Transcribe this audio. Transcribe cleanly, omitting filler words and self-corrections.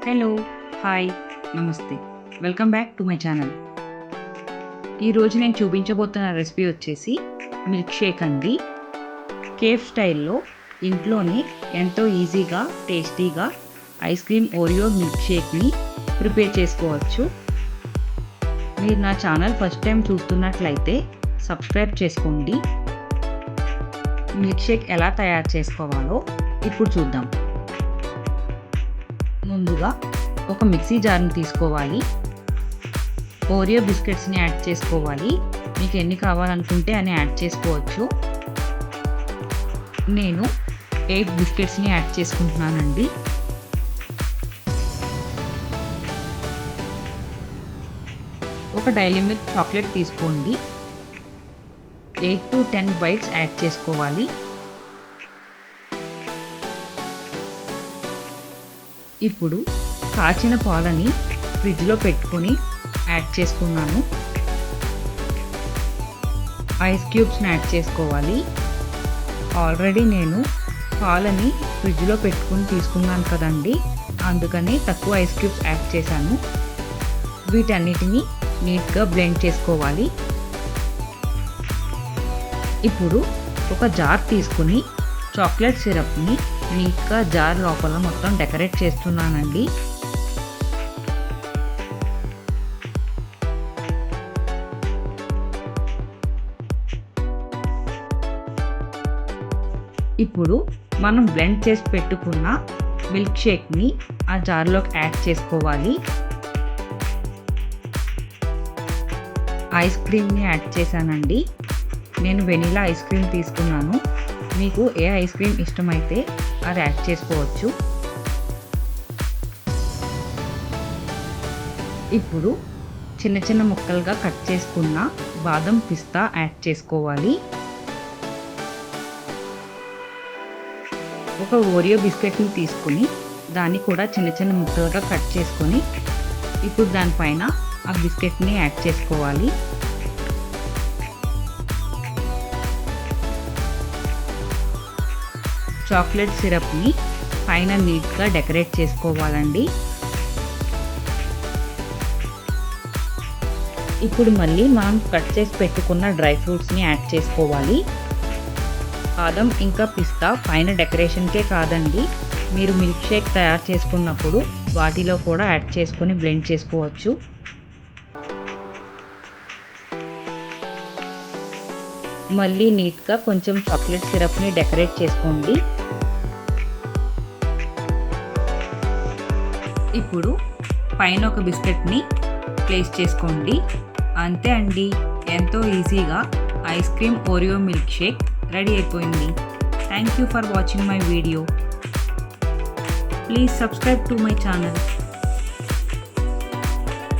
Hello, hi, namaste. Welcome back to my channel. ఈరోజు నేను చూపించబోతున్న రెసిపీ వచ్చేసి మిల్క్ షేక్ అండి. కేఫ్ స్టైల్లో ఇంట్లోనే ఎంతో ఈజీగా టేస్టీగా ఐస్ క్రీమ్ ఓరియో మిల్క్ షేక్ని ప్రిపేర్ చేసుకోవచ్చు. మీరు నా ఛానల్ ఫస్ట్ టైం చూస్తున్నట్లయితే సబ్స్క్రైబ్ చేసుకోండి. మిల్క్ షేక్ ఎలా తయారు చేసుకోవాలో ఇప్పుడు చూద్దాం. ముందుగా ఒక మిక్సీ జార్ని తీసుకోవాలి. ఓరియో బిస్కెట్స్ని యాడ్ చేసుకోవాలి. మీకు ఎన్ని కావాలనుకుంటే అని యాడ్ చేసుకోవచ్చు. నేను 8 బిస్కెట్స్ని యాడ్ చేసుకుంటున్నానండి. ఒక డైలీ మిల్క్ చాక్లెట్ తీసుకోండి. 8 to 10 బైట్స్ యాడ్ చేసుకోవాలి. ఇప్పుడు కాచిన పాలని ఫ్రిడ్జ్లో పెట్టుకొని యాడ్ చేసుకున్నాను. ఐస్ క్యూబ్స్ని యాడ్ చేసుకోవాలి. ఆల్రెడీ నేను పాలని ఫ్రిడ్జ్లో పెట్టుకుని తీసుకున్నాను కదండి, అందుకని తక్కువ ఐస్ క్యూబ్స్ యాడ్ చేశాను. వీటన్నిటిని నీట్గా బ్లెండ్ చేసుకోవాలి. ఇప్పుడు ఒక జార్ తీసుకుని చాక్లెట్ సిరప్ని నీట్గా జార్ లోపల మొత్తం డెకరేట్ చేస్తున్నానండి. ఇప్పుడు మనం బ్లెండ్ చేసి పెట్టుకున్న మిల్క్ షేక్ని ఆ జార్లోకి యాడ్ చేసుకోవాలి. ఐస్ క్రీమ్ని యాడ్ చేశానండి. నేను వెనిలా ఐస్ క్రీమ్ తీసుకున్నాను. మీకు ఏ ఐస్ క్రీమ్ ఇష్టమైతే అది యాడ్ చేసుకోవచ్చు. ఇప్పుడు చిన్న చిన్న ముక్కలుగా కట్ చేసుకున్న బాదం పిస్తా యాడ్ చేసుకోవాలి. ఒక ఓరియో బిస్కెట్ని తీసుకుని దాన్ని కూడా చిన్న చిన్న ముక్కలుగా కట్ చేసుకొని ఇప్పుడు దానిపైన ఆ బిస్కెట్ని యాడ్ చేసుకోవాలి. చాక్లెట్ సిరప్ని పైన నీట్గా డెకరేట్ చేసుకోవాలండి. ఇప్పుడు మళ్ళీ మనం కట్ చేసి పెట్టుకున్న డ్రై ఫ్రూట్స్ని యాడ్ చేసుకోవాలి. బాదం ఇంకా పిస్తా పైన డెకరేషన్కే కాదండి, మీరు మిల్క్ షేక్ తయారు చేసుకున్నప్పుడు వాటిలో కూడా యాడ్ చేసుకొని బ్లెండ్ చేసుకోవచ్చు. మళ్ళీ నీట్గా కొంచెం చాక్లెట్ సిరప్ని డెకరేట్ చేసుకోండి. ఇప్పుడు పైన ఒక బిస్కెట్ని ప్లేస్ చేసుకోండి. అంతే అండి, ఎంతో ఈజీగా ice cream Oreo milkshake ready అయిపోయింది. Thank you for watching my video. Please subscribe to my channel.